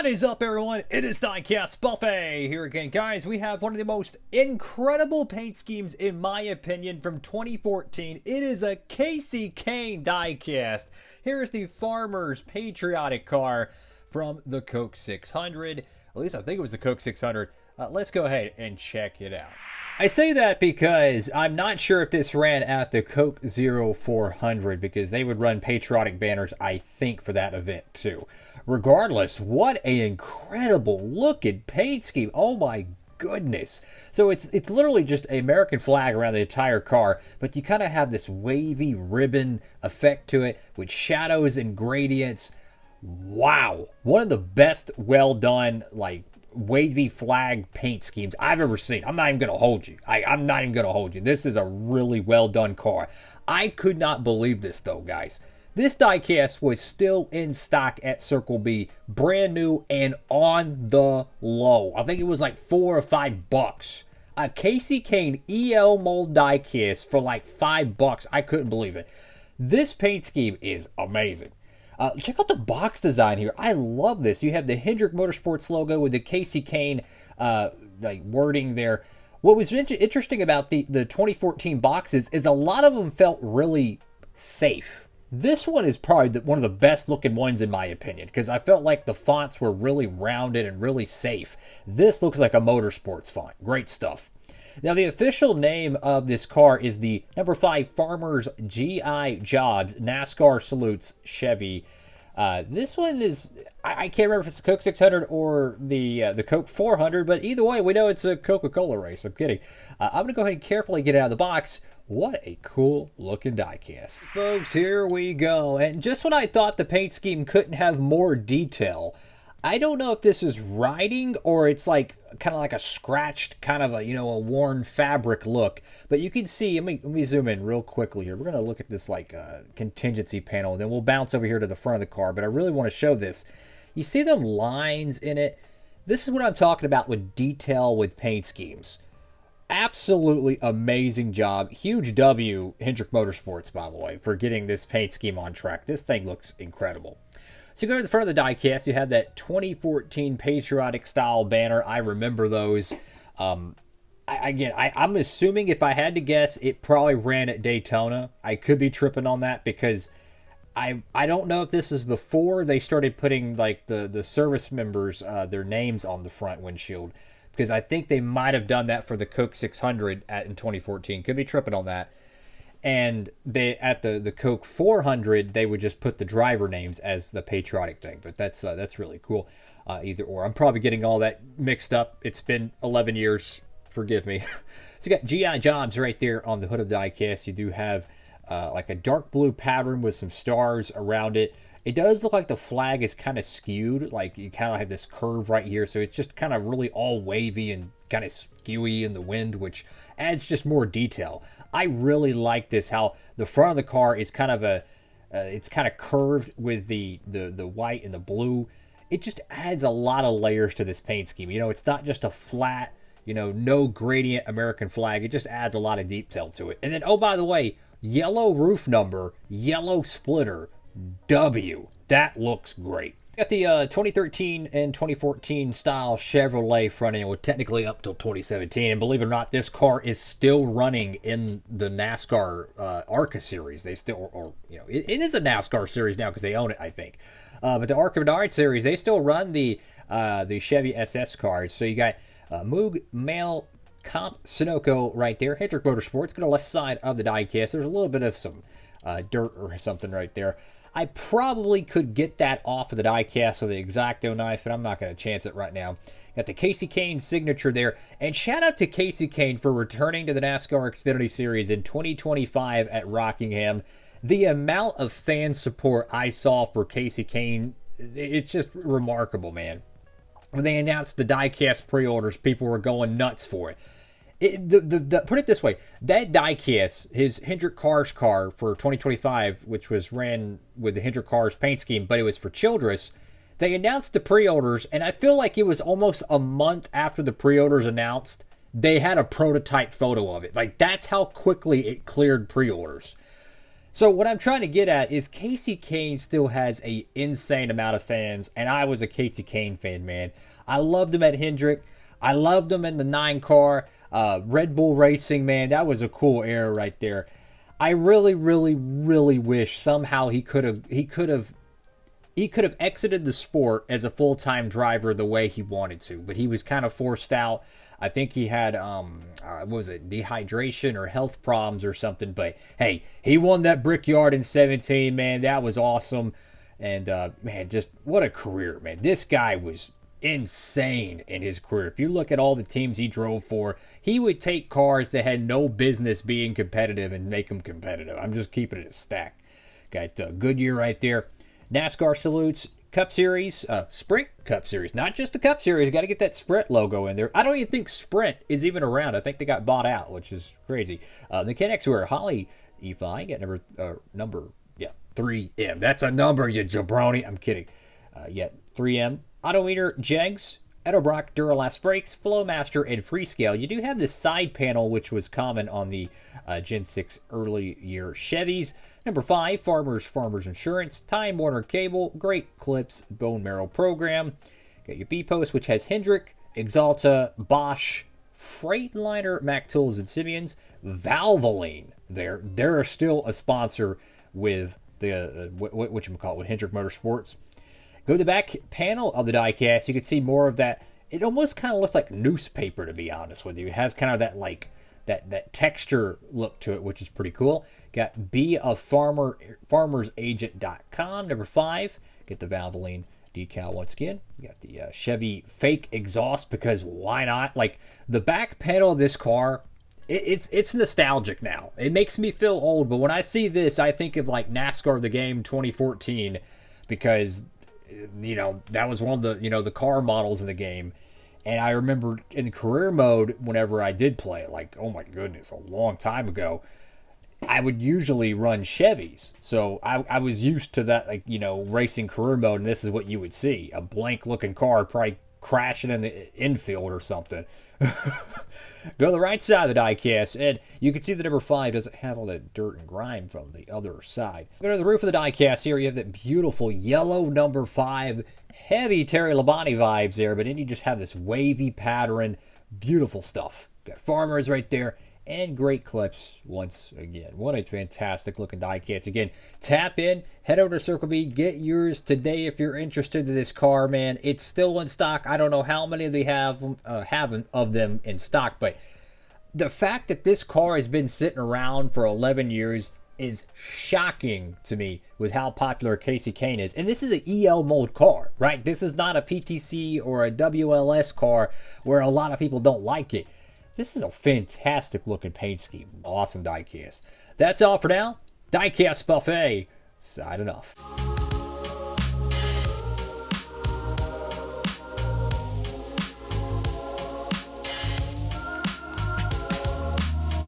What is up, everyone? It is Diecastbuffet here again. Guys, we have one of the most incredible paint schemes, in my opinion, from 2014. It is a Kasey Kahne diecast. Here's the Farmer's Patriotic car from the Coke 600. At least I think it was the Coke 600. Let's go ahead and check it out. I say that because I'm not sure if this ran at the Coke 0400 because they would run patriotic banners, I think, for that event too. Regardless, what an incredible looking paint scheme. Oh my goodness. So it's literally just an American flag around the entire car, but you kind of have this wavy ribbon effect to it with shadows and gradients. Wow. One of the best well done, like, wavy flag paint schemes I've ever seen. I'm not even going to hold you. I'm not even going to hold you. This is a really well done car. I could not believe this though, guys. This diecast was still in stock at Circle B, brand new and on the low. I think it was like $4 or $5. A Kasey Kahne EL mold diecast for like $5. I couldn't believe it. This paint scheme is amazing. Check out the box design here. I love this. You have the Hendrick Motorsports logo with the Kasey Kahne like wording there. What was interesting about the 2014 boxes is a lot of them felt really safe. This one is probably one of the best looking ones in my opinion because I felt like the fonts were really rounded and really safe. This looks like a motorsports font. Great stuff. Now, the official name of this car is the number 5 Farmers GI Jobs NASCAR Salutes Chevy. This one is, I can't remember if it's the Coke 600 or the Coke 400, but either way, we know it's a Coca-Cola race. I'm kidding. I'm going to go ahead and carefully get it out of the box. What a cool looking diecast. Folks, here we go. And just when I thought the paint scheme couldn't have more detail, I don't know if this is writing or it's like kind of like a scratched, kind of a, you know, a worn fabric look. But you can see, let me zoom in real quickly here. We're going to look at this like contingency panel, and then we'll bounce over here to the front of the car. But I really want to show this. You see them lines in it? This is what I'm talking about with detail with paint schemes. Absolutely amazing job. Huge W, Hendrick Motorsports, by the way, for getting this paint scheme on track. This thing looks incredible. So you go to the front of the diecast, you have that 2014 patriotic style banner. I remember those. I'm assuming if I had to guess, it probably ran at Daytona. I could be tripping on that because I don't know if this is before they started putting like the service members, their names on the front windshield. Because I think they might have done that for the Coke 600 in 2014. Could be tripping on that. And they at the Coke 400, they would just put the driver names as the patriotic thing. But that's really cool. Either or. I'm probably getting all that mixed up. It's been 11 years. Forgive me. So you got GI Jobs right there on the hood of the diecast. You do have like a dark blue pattern with some stars around it. It does look like the flag is kind of skewed. Like you kind of have this curve right here. So it's just kind of really all wavy and kind of skewy in the wind, which adds just more detail. I really like this, how the front of the car is kind of it's kind of curved with the white and the blue. It just adds a lot of layers to this paint scheme. You know, it's not just a flat, you know, no gradient American flag. It just adds a lot of detail to it. And then, oh, by the way, yellow roof number, yellow splitter, W. That looks great. Got the 2013 and 2014 style Chevrolet front end, well, technically up till 2017. And believe it or not, this car is still running in the NASCAR ARCA series. They still, or you know, it is a NASCAR series now because they own it, I think. But the ARCA Menard series, they still run the Chevy SS cars. So you got Moog, Mail, Comp, Sunoco right there. Hendrick Motorsports. Go to the left side of the diecast. There's a little bit of some dirt or something right there. I probably could get that off of the diecast with the X-Acto knife, but I'm not going to chance it right now. Got the Kasey Kahne signature there. And shout out to Kasey Kahne for returning to the NASCAR Xfinity Series in 2025 at Rockingham. The amount of fan support I saw for Kasey Kahne, it's just remarkable, man. When they announced the diecast pre-orders, people were going nuts for it. Put it this way, that diecast, his Hendrick Cars car for 2025, which was ran with the Hendrick Cars paint scheme, but it was for Childress, they announced the pre-orders, and I feel like it was almost a month after the pre-orders announced, they had a prototype photo of it. Like, that's how quickly it cleared pre-orders. So what I'm trying to get at is Kasey Kahne still has a insane amount of fans, and I was a Kasey Kahne fan, man. I loved him at Hendrick. I loved him in the 9 car. Red Bull Racing, man, that was a cool era right there. I really, really, really wish somehow he could have exited the sport as a full-time driver the way he wanted to, but he was kind of forced out. I think he had what was it, dehydration or health problems or something. But hey, he won that Brickyard in 17, man. That was awesome. And man, just what a career, man. This guy was insane in his career. If you look at all the teams he drove for, he would take cars that had no business being competitive and make them competitive. I'm just keeping it a stack. Got Goodyear right there. NASCAR salutes. Cup Series, Sprint Cup Series, not just the Cup Series. Got to get that Sprint logo in there. I don't even think Sprint is even around. I think they got bought out, which is crazy. The Mechanics who are Holly Efi got number 3M. That's a number, you jabroni. I'm kidding. 3M. Autometer, Jegs, Edelbrock, Duralast Brakes, Flowmaster, and Freescale. You do have the side panel, which was common on the Gen 6 early year Chevys. Number 5, Farmers Insurance, Time Warner Cable, Great Clips, Bone Marrow Program. Got your B-Post, which has Hendrick, Exalta, Bosch, Freightliner, Mack Tools, and Simeons. Valvoline, they're still a sponsor with the, with Hendrick Motorsports. Go to the back panel of the diecast. You can see more of that. It almost kind of looks like newspaper, to be honest with you. It has kind of that like that texture look to it, which is pretty cool. Got Be a Farmer, farmersagent.com. Number 5, get the Valvoline decal once again. You got the Chevy fake exhaust, because why not? Like, the back panel of this car, it's nostalgic now. It makes me feel old, but when I see this, I think of like NASCAR the Game 2014, because that was one of the the car models in the game. And I remember in career mode, whenever I did play it, like, oh my goodness, a long time ago, I would usually run Chevys. So I was used to that, like, racing career mode, and this is what you would see. A blank looking car probably crashing in the infield or something. Go to the right side of the diecast, and you can see the number 5 doesn't have all that dirt and grime from the other side. Go to the roof of the diecast here. You have that beautiful yellow number 5, heavy Terry Labonte vibes there, but then you just have this wavy pattern. Beautiful stuff. Got Farmers right there, and Great Clips once again. What a fantastic looking diecast. Again, tap in, head over to Circle B, get yours today if you're interested in this car, man. It's still in stock. I don't know how many they have of them in stock, but the fact that this car has been sitting around for 11 years is shocking to me with how popular Kasey Kahne is. And this is an EL mold car, right? This is not a PTC or a WLS car where a lot of people don't like it. This is a fantastic looking paint scheme. Awesome diecast. That's all for now. Diecast Buffet, signing off.